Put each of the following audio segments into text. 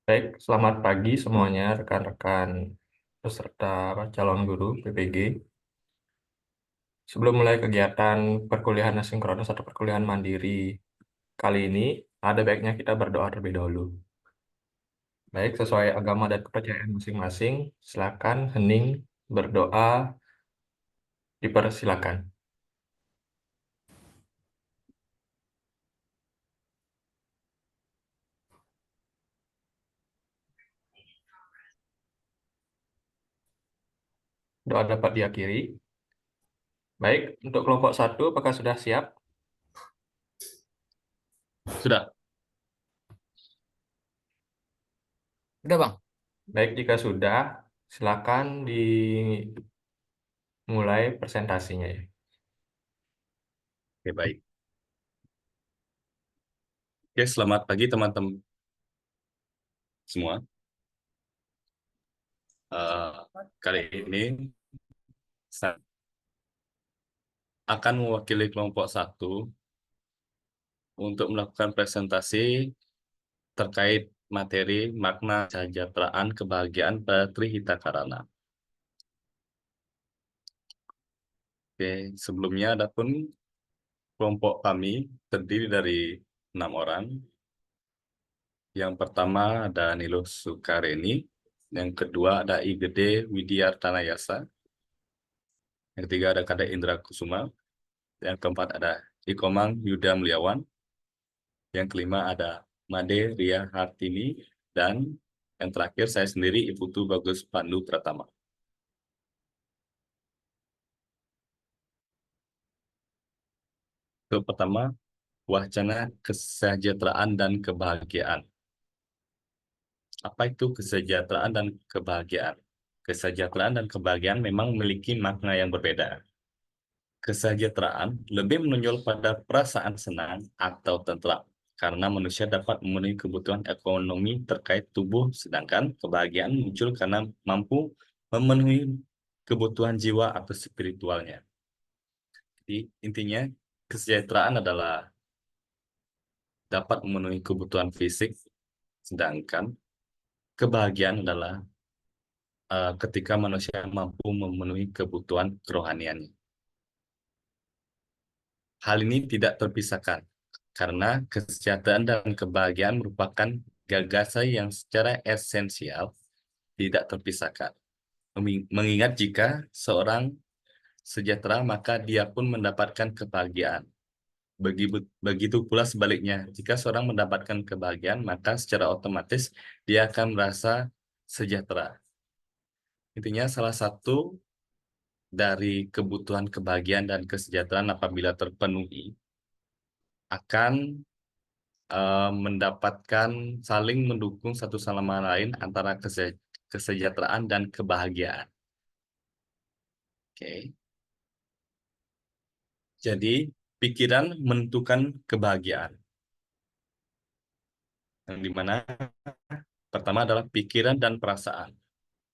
Baik, selamat pagi semuanya rekan-rekan peserta calon guru PPG. Sebelum mulai kegiatan perkuliahan asinkronus atau perkuliahan mandiri kali ini, ada baiknya kita berdoa terlebih dahulu. Baik, sesuai agama dan kepercayaan masing-masing, silakan hening berdoa, dipersilakan. Doa dapat diakhiri. Baik, untuk kelompok 1, apakah sudah siap? Sudah. Udah, Bang. Baik, jika sudah, silakan dimulai presentasinya ya. Oke, baik. Oke, selamat pagi teman-teman semua. Eh, Kali ini saya akan mewakili kelompok 1 untuk melakukan presentasi terkait materi makna kesejahteraan kebahagiaan pada Trihita Karana. Oke, sebelumnya adapun kelompok kami terdiri dari 6 orang. Yang pertama ada Nilo Sukareni, yang kedua ada Igede Widyartanayasa, yang ketiga ada Kadek Indra Kusuma, yang keempat ada Ikomang Yuda Muliawan, yang kelima ada Made Ria Hartini, dan yang terakhir saya sendiri Iputu Bagus Pandu Pratama. Itu pertama, wacana kesejahteraan dan kebahagiaan. Apa itu kesejahteraan dan kebahagiaan? Kesejahteraan dan kebahagiaan memang memiliki makna yang berbeda. Kesejahteraan lebih menonjol pada perasaan senang atau tentram, karena manusia dapat memenuhi kebutuhan ekonomi terkait tubuh, sedangkan kebahagiaan muncul karena mampu memenuhi kebutuhan jiwa atau spiritualnya. Jadi, intinya, kesejahteraan adalah dapat memenuhi kebutuhan fisik, sedangkan kebahagiaan adalah ketika manusia mampu memenuhi kebutuhan kerohaniannya. Hal ini tidak terpisahkan, karena kesejahteraan dan kebahagiaan merupakan gagasan yang secara esensial tidak terpisahkan. Mengingat jika seorang sejahtera, maka dia pun mendapatkan kebahagiaan. Begitu pula sebaliknya, jika seorang mendapatkan kebahagiaan, maka secara otomatis dia akan merasa sejahtera. Intinya salah satu dari kebutuhan kebahagiaan dan kesejahteraan apabila terpenuhi akan mendapatkan saling mendukung satu sama lain antara kesejahteraan dan kebahagiaan. Oke. Jadi, pikiran menentukan kebahagiaan. Yang dimana pertama adalah pikiran dan perasaan.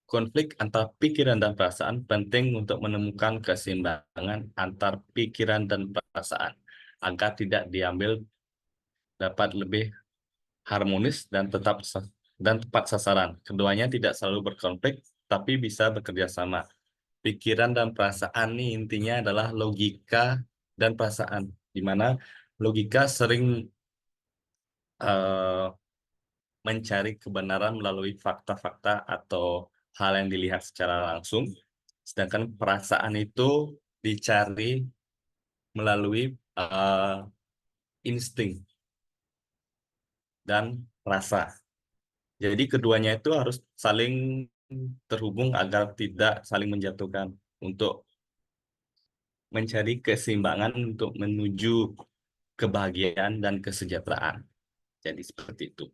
Konflik antara pikiran dan perasaan penting untuk menemukan keseimbangan antar pikiran dan perasaan agar tidak diambil dapat lebih harmonis dan tepat sasaran. Keduanya tidak selalu berkonflik, tapi bisa bekerja sama. Pikiran dan perasaan ini intinya adalah logika dan perasaan, di mana logika sering eh, mencari kebenaran melalui fakta-fakta atau hal yang dilihat secara langsung, sedangkan perasaan itu dicari melalui insting dan rasa. Jadi keduanya itu harus saling terhubung agar tidak saling menjatuhkan untuk mencari keseimbangan untuk menuju kebahagiaan dan kesejahteraan. Jadi seperti itu.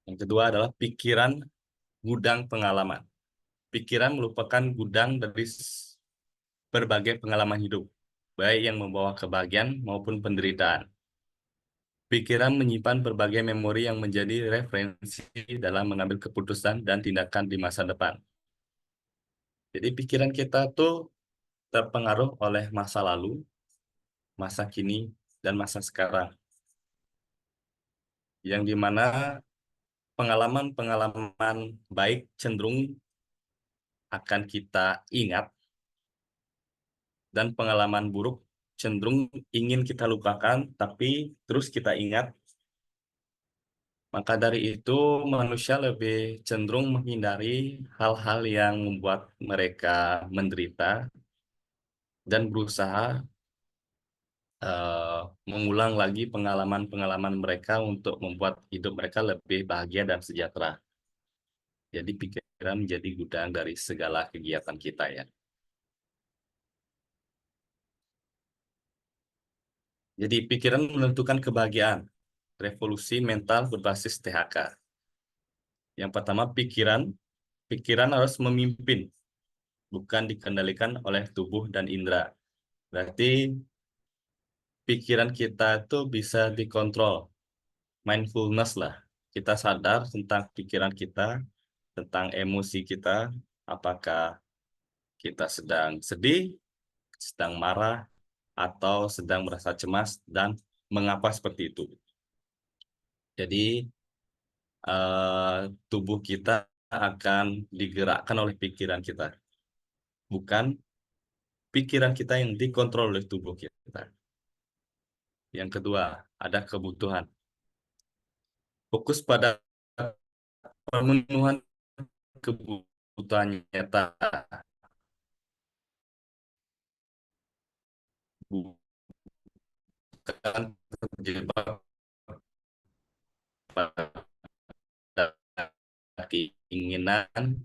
Yang kedua adalah pikiran gudang pengalaman. Pikiran merupakan gudang dari berbagai pengalaman hidup, baik yang membawa kebahagiaan maupun penderitaan. Pikiran menyimpan berbagai memori yang menjadi referensi dalam mengambil keputusan dan tindakan di masa depan. Jadi pikiran kita tuh terpengaruh oleh masa lalu, masa kini, dan masa sekarang. yang dimana pengalaman-pengalaman baik cenderung akan kita ingat dan pengalaman buruk cenderung ingin kita lupakan, tapi terus kita ingat. Maka dari itu, manusia lebih cenderung menghindari hal-hal yang membuat mereka menderita dan berusaha eh, mengulang lagi pengalaman-pengalaman mereka untuk membuat hidup mereka lebih bahagia dan sejahtera. Jadi pikiran menjadi gudang dari segala kegiatan kita ya. Jadi pikiran menentukan kebahagiaan. Revolusi mental berbasis THK. Yang pertama pikiran harus memimpin, bukan dikendalikan oleh tubuh dan indera. Berarti pikiran kita itu bisa dikontrol, mindfulness lah. Kita sadar tentang pikiran kita, tentang emosi kita, apakah kita sedang sedih, sedang marah, atau sedang merasa cemas, dan mengapa seperti itu. Jadi tubuh kita akan digerakkan oleh pikiran kita, bukan pikiran kita yang dikontrol oleh tubuh kita. Yang kedua, ada kebutuhan. Fokus pada pemenuhan kebutuhan nyata, bukan terjebak pada keinginan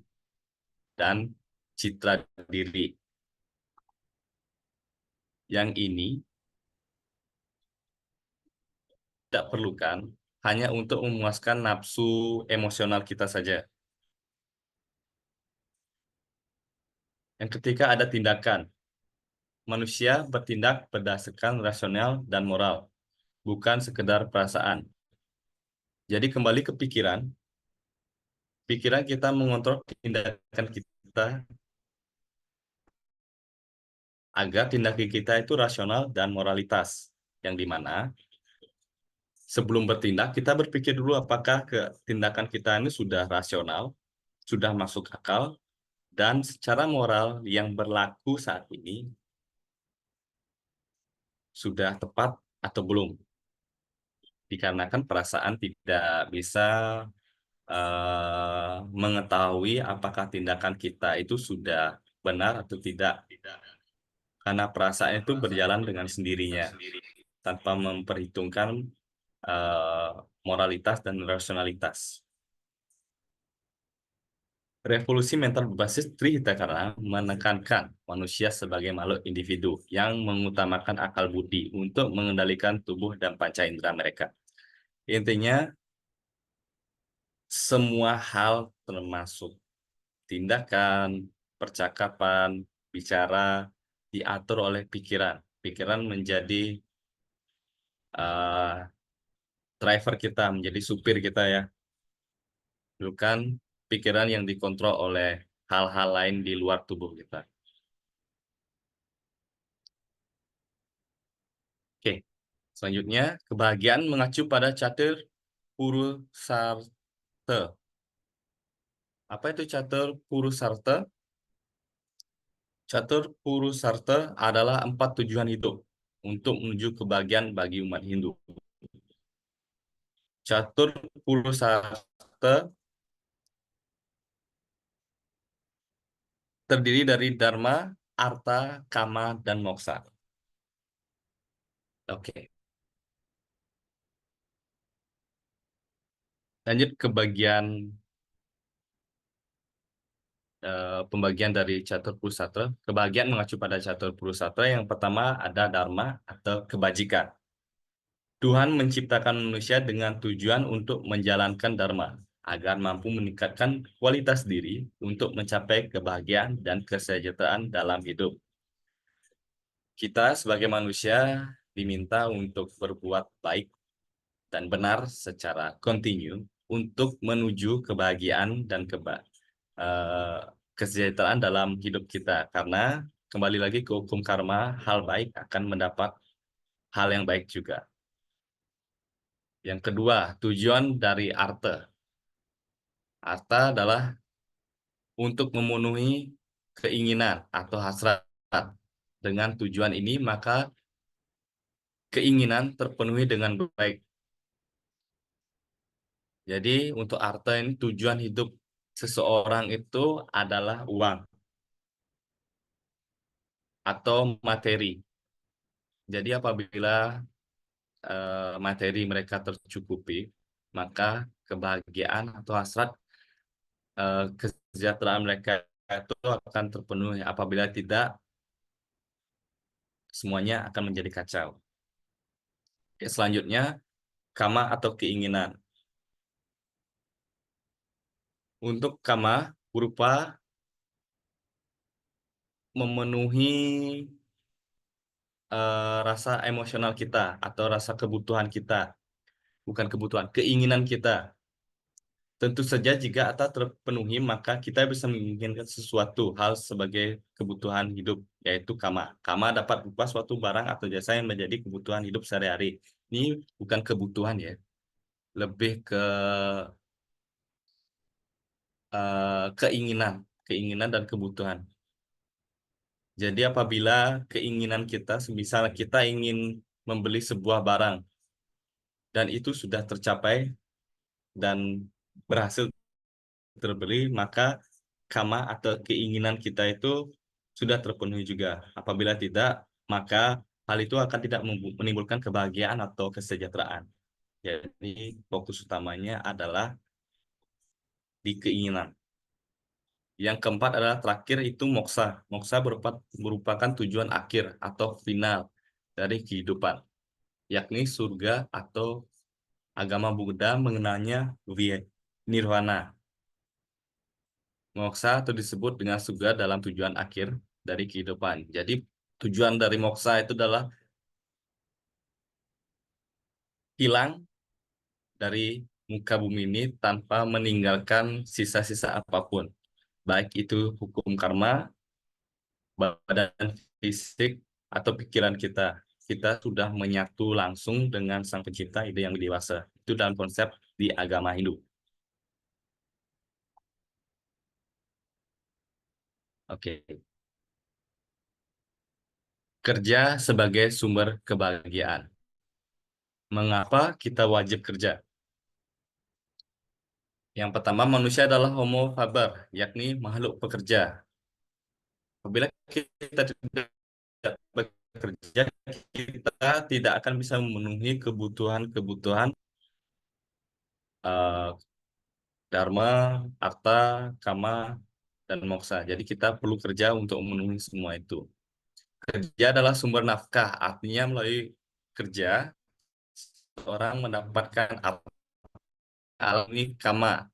dan citra diri. Yang ini tidak perlukan hanya untuk memuaskan nafsu emosional kita saja. Yang ketiga ada tindakan. Manusia bertindak berdasarkan rasional dan moral, bukan sekedar perasaan. Jadi kembali ke pikiran kita mengontrol tindakan kita agar tindakan kita itu rasional dan moralitas. Yang dimana sebelum bertindak kita berpikir dulu apakah tindakan kita ini sudah rasional, sudah masuk akal, dan secara moral yang berlaku saat ini sudah tepat atau belum. Dikarenakan perasaan tidak bisa mengetahui apakah tindakan kita itu sudah benar atau tidak. Karena perasaan itu berjalan dengan sendirinya, tanpa memperhitungkan eh, moralitas dan rasionalitas. Revolusi mental berbasis Trihita menekankan manusia sebagai makhluk individu yang mengutamakan akal budi untuk mengendalikan tubuh dan panca indera mereka. Intinya, semua hal termasuk tindakan, percakapan, bicara, diatur oleh pikiran. Pikiran menjadi uh, driver kita, menjadi supir kita ya. Bukan pikiran yang dikontrol oleh hal-hal lain di luar tubuh kita. Oke, selanjutnya kebahagiaan mengacu pada catur Purusarta. Apa itu catur Purusarta? Catur Purusarta adalah 4 tujuan hidup untuk menuju kebahagiaan bagi umat Hindu. Catur Purusarta terdiri dari Dharma, Artha, Kama, dan Moksa. Oke. Lanjut ke bagian pembagian dari Catur Purusarta. Kebahagiaan mengacu pada Catur Purusarta. Yang pertama ada Dharma atau kebajikan. Tuhan menciptakan manusia dengan tujuan untuk menjalankan Dharma, agar mampu meningkatkan kualitas diri untuk mencapai kebahagiaan dan kesejahteraan dalam hidup. Kita sebagai manusia diminta untuk berbuat baik dan benar secara kontinu untuk menuju kebahagiaan dan kesejahteraan dalam hidup kita. Karena kembali lagi ke hukum karma, hal baik akan mendapat hal yang baik juga. Yang kedua, tujuan dari arte. Arte adalah untuk memenuhi keinginan atau hasrat. Dengan tujuan ini, maka keinginan terpenuhi dengan baik. Jadi untuk arte ini tujuan hidup seseorang itu adalah uang atau materi. Jadi apabila materi mereka tercukupi, maka kebahagiaan atau hasrat kesejahteraan mereka itu akan terpenuhi. Apabila tidak, semuanya akan menjadi kacau. Oke, selanjutnya, kama atau keinginan. Untuk kama berupa memenuhi rasa emosional kita atau rasa kebutuhan kita, bukan kebutuhan, keinginan kita. Tentu saja jika ATA terpenuhi, maka kita bisa menginginkan sesuatu hal sebagai kebutuhan hidup, yaitu kama. Kama dapat berupa suatu barang atau jasa yang menjadi kebutuhan hidup sehari-hari. Ini bukan kebutuhan ya, lebih ke keinginan dan kebutuhan. Jadi apabila keinginan kita, misalnya kita ingin membeli sebuah barang, dan itu sudah tercapai dan berhasil terbeli, maka kama atau keinginan kita itu sudah terpenuhi juga. Apabila tidak, maka hal itu akan tidak menimbulkan kebahagiaan atau kesejahteraan. Jadi fokus utamanya adalah di keinginan. Yang keempat adalah terakhir itu moksa. Moksa merupakan tujuan akhir atau final dari kehidupan, yakni surga atau agama Buddha mengenalnya nirvana. Moksa atau disebut dengan surga dalam tujuan akhir dari kehidupan. Jadi tujuan dari moksa itu adalah hilang dari muka bumi ini tanpa meninggalkan sisa-sisa apapun. Baik itu hukum karma, badan fisik, atau pikiran kita. Kita sudah menyatu langsung dengan Sang Pencipta, ide yang dewasa. Itu dalam konsep di agama Hindu. Oke. Kerja sebagai sumber kebahagiaan. Mengapa kita wajib kerja? Yang pertama, manusia adalah homo faber, yakni makhluk pekerja. Apabila kita tidak bekerja, kita tidak akan bisa memenuhi kebutuhan-kebutuhan eh, dharma, arta, kama, dan moksa. Jadi kita perlu kerja untuk memenuhi semua itu. Kerja adalah sumber nafkah, artinya melalui kerja, orang mendapatkan alami kama,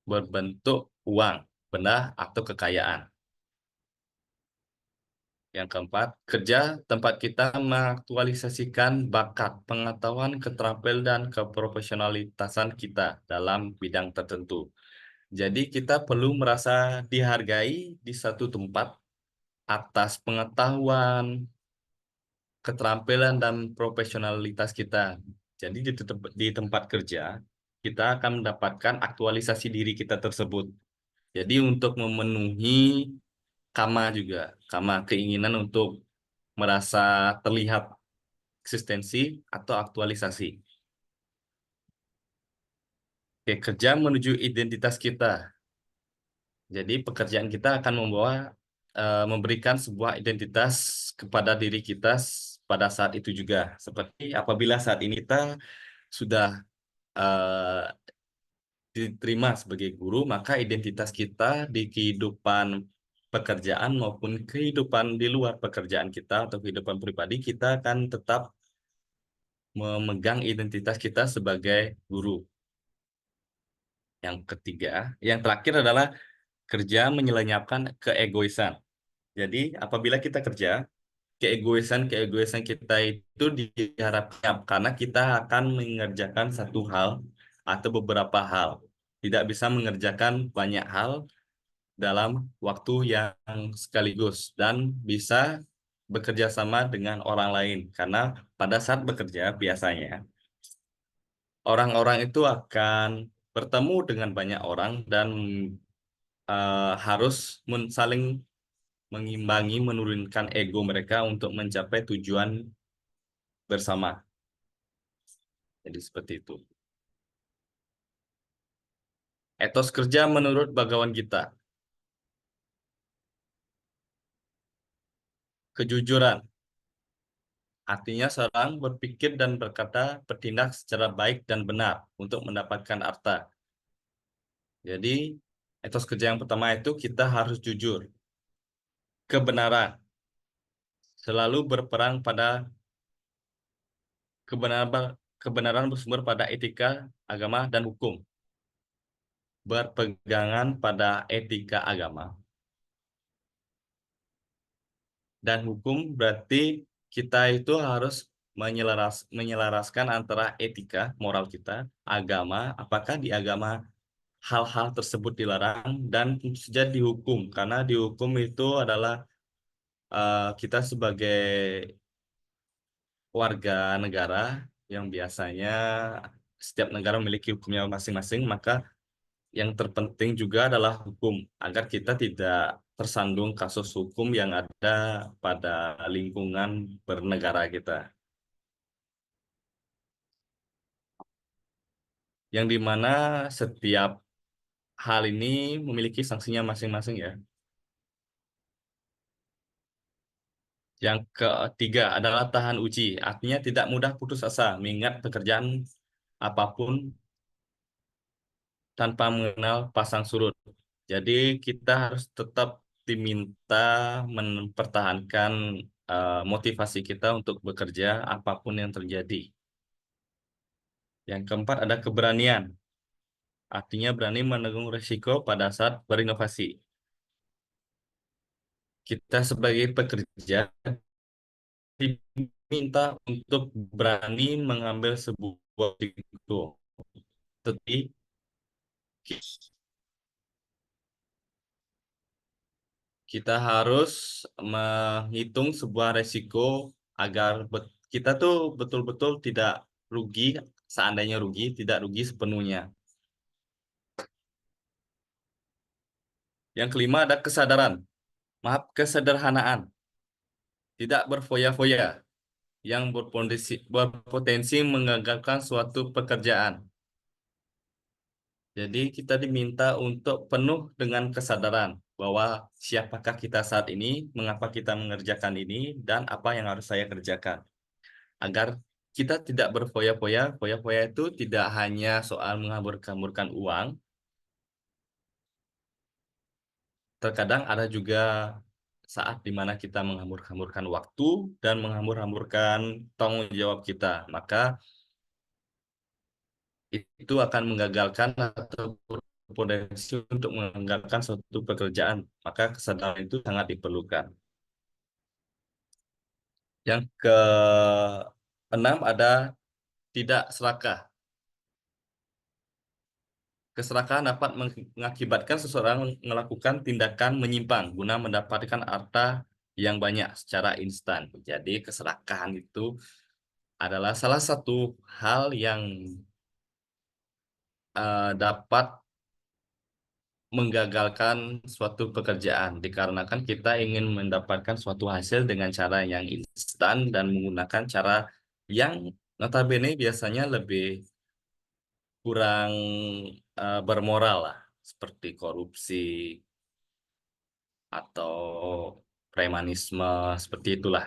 berbentuk uang, benda, atau kekayaan. Yang keempat, kerja tempat kita mengaktualisasikan bakat, pengetahuan, keterampilan, dan keprofesionalitasan kita dalam bidang tertentu. Jadi kita perlu merasa dihargai di satu tempat atas pengetahuan, keterampilan, dan profesionalitas kita. Jadi di tempat kerja, kita akan mendapatkan aktualisasi diri kita tersebut. Jadi untuk memenuhi kama juga, kama keinginan untuk merasa terlihat eksistensi atau aktualisasi. Oke, kerja menuju identitas kita. Jadi pekerjaan kita akan memberikan sebuah identitas kepada diri kita pada saat itu juga. Seperti apabila saat ini kita sudah eh, diterima sebagai guru, maka identitas kita di kehidupan pekerjaan maupun kehidupan di luar pekerjaan kita atau kehidupan pribadi, kita akan tetap memegang identitas kita sebagai guru. Yang ketiga, yang terakhir adalah kerja menyelenyapkan keegoisan. Jadi apabila kita kerja, keegoisan kita itu diharapkan karena kita akan mengerjakan satu hal atau beberapa hal. Tidak bisa mengerjakan banyak hal dalam waktu yang sekaligus dan bisa bekerja sama dengan orang lain. Karena pada saat bekerja biasanya orang-orang itu akan bertemu dengan banyak orang dan harus saling mengimbangi, menurunkan ego mereka untuk mencapai tujuan bersama. Jadi seperti itu. Etos kerja menurut Bhagawan Gita. Kejujuran. Artinya seorang berpikir dan berkata, bertindak secara baik dan benar untuk mendapatkan harta. Jadi, etos kerja yang pertama itu kita harus jujur. Kebenaran. Selalu berperang pada kebenaran bersumber pada etika, agama, dan hukum. Berpegangan pada etika agama dan hukum berarti kita itu harus menyelaraskan antara etika, moral kita, agama, apakah di agama hal-hal tersebut dilarang, dan tentu saja dihukum, karena dihukum itu adalah kita sebagai warga negara yang biasanya setiap negara memiliki hukumnya masing-masing, maka yang terpenting juga adalah hukum, agar kita tidak tersandung kasus hukum yang ada pada lingkungan bernegara kita. Yang dimana setiap hal ini memiliki sanksinya masing-masing ya. Yang ketiga adalah tahan uji, artinya tidak mudah putus asa, mengingat pekerjaan apapun tanpa mengenal pasang surut. Jadi kita harus tetap diminta mempertahankan motivasi kita untuk bekerja apapun yang terjadi. Yang keempat ada keberanian. Artinya berani menanggung risiko pada saat berinovasi. Kita sebagai pekerja diminta untuk berani mengambil sebuah risiko. Tetapi kita harus menghitung sebuah risiko agar kita tuh betul-betul tidak rugi, seandainya rugi, tidak rugi sepenuhnya. Yang kelima ada kesadaran. Maaf, kesederhanaan. Tidak berfoya-foya yang berpotensi mengagalkan suatu pekerjaan. Jadi kita diminta untuk penuh dengan kesadaran bahwa siapakah kita saat ini, mengapa kita mengerjakan ini, dan apa yang harus saya kerjakan. Agar kita tidak berfoya-foya. Foya-foya itu tidak hanya soal menghambur-hamburkan uang. Terkadang ada juga saat di mana kita menghambur-hamburkan waktu dan menghambur-hamburkan tanggung jawab kita. Maka itu akan menggagalkan atau berpotensi untuk menggagalkan suatu pekerjaan. Maka kesadaran itu sangat diperlukan. Yang keenam ada tidak serakah. Keserakahan dapat mengakibatkan seseorang melakukan tindakan menyimpang guna mendapatkan harta yang banyak secara instan. Jadi keserakahan itu adalah salah satu hal yang dapat menggagalkan suatu pekerjaan dikarenakan kita ingin mendapatkan suatu hasil dengan cara yang instan dan menggunakan cara yang notabene biasanya lebih kurang bermoral lah, seperti korupsi atau premanisme, seperti itulah.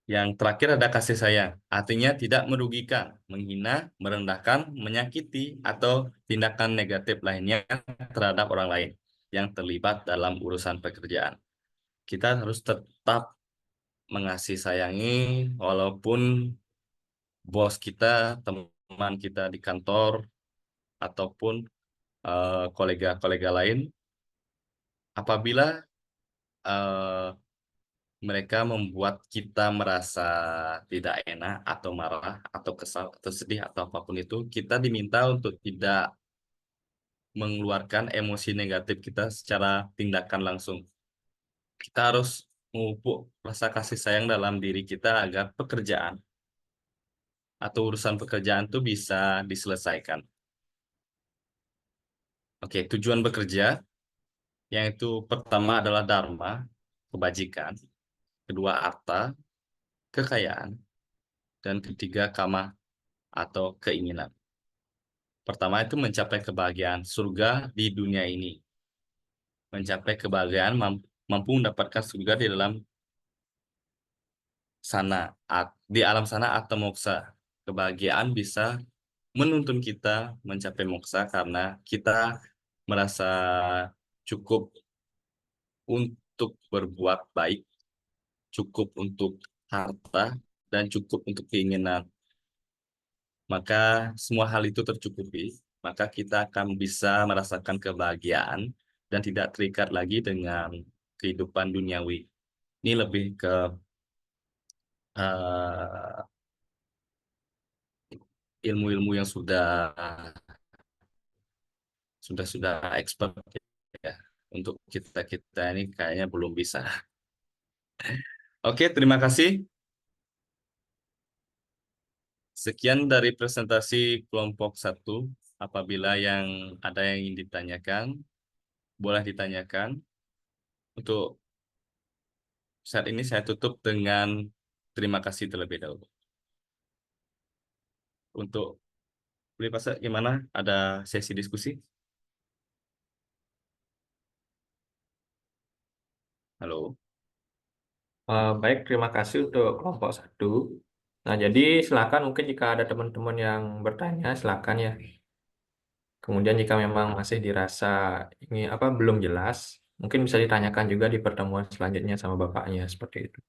Yang terakhir ada kasih sayang, artinya tidak merugikan, menghina, merendahkan, menyakiti, atau tindakan negatif lainnya terhadap orang lain yang terlibat dalam urusan pekerjaan. Kita harus tetap mengasihi sayangi walaupun bos kita, teman kita di kantor, ataupun kolega-kolega lain, apabila eh, mereka membuat kita merasa tidak enak atau marah atau kesal atau sedih atau apapun itu, kita diminta untuk tidak mengeluarkan emosi negatif kita secara tindakan langsung. Kita harus memupuk rasa kasih sayang dalam diri kita agar pekerjaan atau urusan pekerjaan itu bisa diselesaikan. Oke, tujuan bekerja, yang itu pertama adalah dharma, kebajikan, kedua arta, kekayaan, dan ketiga kama atau keinginan. Pertama itu mencapai kebahagiaan surga di dunia ini. Mencapai kebahagiaan mampu mendapatkan surga di dalam sana, di alam sana atau moksa. Kebahagiaan bisa menuntun kita mencapai moksa karena kita merasa cukup untuk berbuat baik, cukup untuk harta, dan cukup untuk keinginan. Maka semua hal itu tercukupi, maka kita akan bisa merasakan kebahagiaan dan tidak terikat lagi dengan kehidupan duniawi. Ini lebih ke eh, ilmu-ilmu yang sudah expert ya. Untuk kita ini kayaknya belum bisa. Oke, terima kasih. Sekian dari presentasi kelompok 1. Apabila yang ada yang ingin ditanyakan, boleh ditanyakan. Untuk saat ini saya tutup dengan terima kasih terlebih dahulu. Untuk Beli Pasar gimana? Ada sesi diskusi? Halo. Baik, terima kasih untuk kelompok 1. Nah, jadi silakan mungkin jika ada teman-teman yang bertanya, silakan ya. Kemudian jika memang masih dirasa ini apa belum jelas, mungkin bisa ditanyakan juga di pertemuan selanjutnya sama bapaknya seperti itu.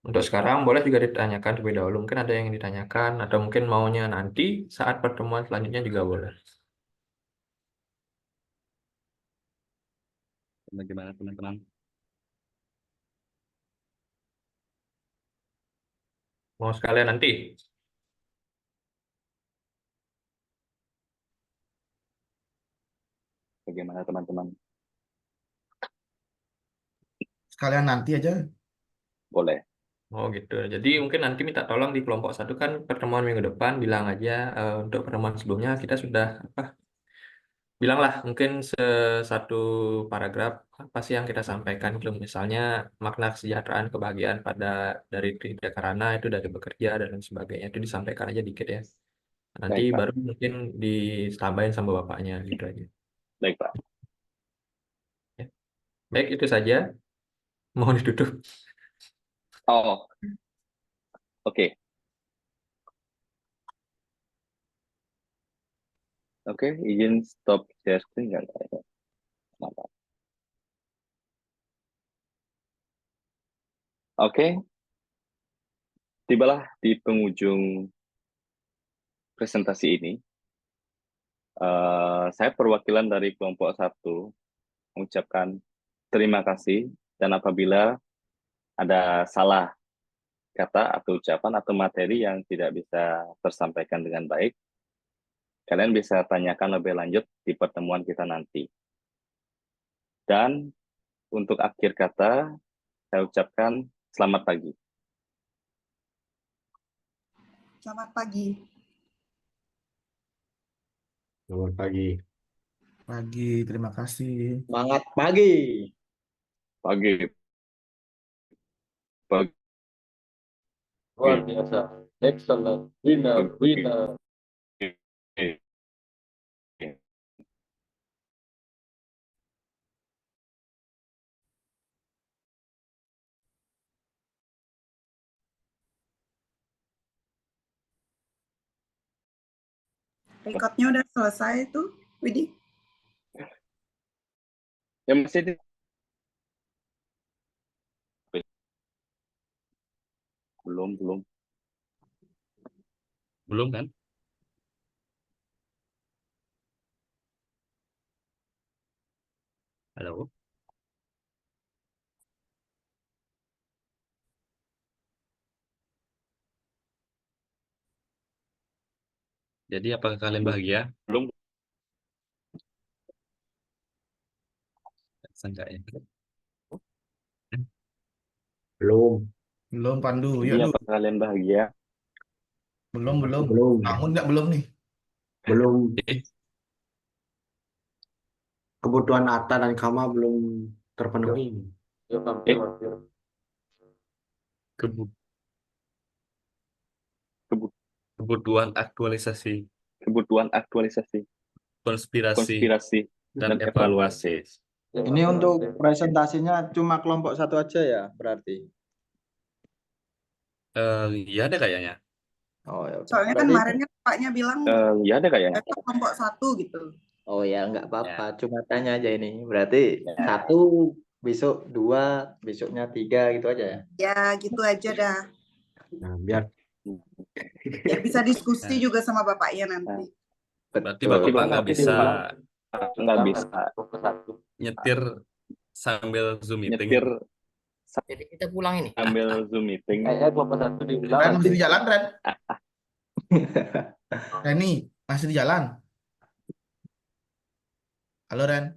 Untuk sekarang boleh juga ditanyakan terlebih dahulu. Mungkin ada yang ditanyakan atau mungkin maunya nanti saat pertemuan selanjutnya juga boleh. Bagaimana teman-teman? Mau sekalian nanti? Bagaimana teman-teman? Sekalian nanti aja. Boleh. Oh gitu. Jadi mungkin nanti minta tolong di kelompok 1 kan pertemuan minggu depan bilang aja untuk pertemuan sebelumnya kita sudah apa bilanglah mungkin satu paragraf apa sih yang kita sampaikan itu misalnya makna kesejahteraan kebahagiaan pada dari Tridya Karana itu dari bekerja dan lain sebagainya itu disampaikan aja dikit ya. Nanti Baik, Pak. baru mungkin ditambahin sama bapaknya gitu aja. Baik, Pak. Ya. Baik itu saja. Mohon ditutup. Oh, oke. Oke, izin stop share screen nggak? Mantap. Oke, tibalah di penghujung presentasi ini. Saya perwakilan dari kelompok 1 mengucapkan terima kasih dan apabila ada salah kata atau ucapan atau materi yang tidak bisa tersampaikan dengan baik, kalian bisa tanyakan lebih lanjut di pertemuan kita nanti. Dan untuk akhir kata, saya ucapkan selamat pagi. Selamat pagi. Selamat pagi. Pagi, terima kasih. Semangat pagi. Pagi. Pagi. Luar biasa. Excellent. Winner, winner. Recordnya udah selesai tuh, Widi? Ya masih di... Belum. Belum kan? Halo. Jadi apakah kalian bahagia? Belum. Enggak ya? Belum. Belum, Pandu. Jadi Yuk, Du. apakah kalian bahagia? Belum. Belum. Bangun nggak belum nih? Belum. Eh, Kebutuhan Atta dan Kama belum terpenuhi. Ya, hampir. kebu- Kebu- kebutuhan aktualisasi, Kebutuhan aktualisasi, konspirasi, konspirasi, dan dan evaluasi. Ya, Ini hampir, untuk hampir. presentasinya cuma kelompok satu aja ya, berarti. Ya ada kayaknya. Oh ya udah. Soalnya kan Berarti- kemarin kan Paknya bilang ya ada kayaknya. besok kelompok 1 gitu. Oh ya nggak apa-apa, cuma tanya aja ini. Berarti 1, besok 2, besoknya 3 gitu aja ya. Ya gitu aja dah. Nah, biar Ya bisa diskusi juga sama Bapaknya nanti. Berarti Betul. Bapak nggak bisa Nggak bisa Ke satu. nyetir sambil Zoom meeting. nyetir Jadi kita pulang ini. sambil Zoom meeting. Kayaknya kelompok 1 Ren diulang. masih di jalan, Ren. Reni masih di jalan. Halo, Ren.